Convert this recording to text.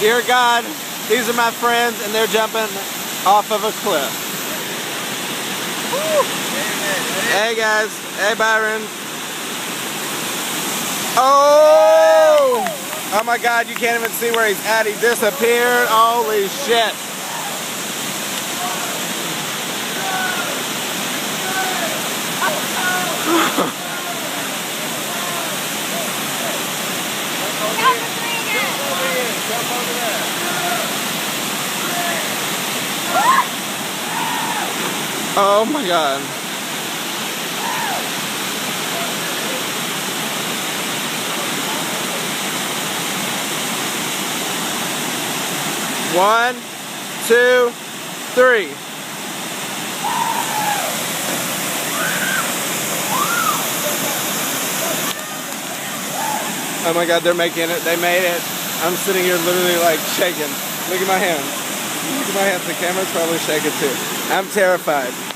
Dear God, these are my friends and they're jumping off of a cliff. Woo. Hey guys, hey Byron. Oh! Oh my God, you can't even see where he's at. He disappeared. Holy shit. Oh my God. One, two, three. Oh my God, they're making it. They made it. I'm sitting here literally like shaking. Look at my hands. Look at my hands. The camera's probably shaking too. I'm terrified.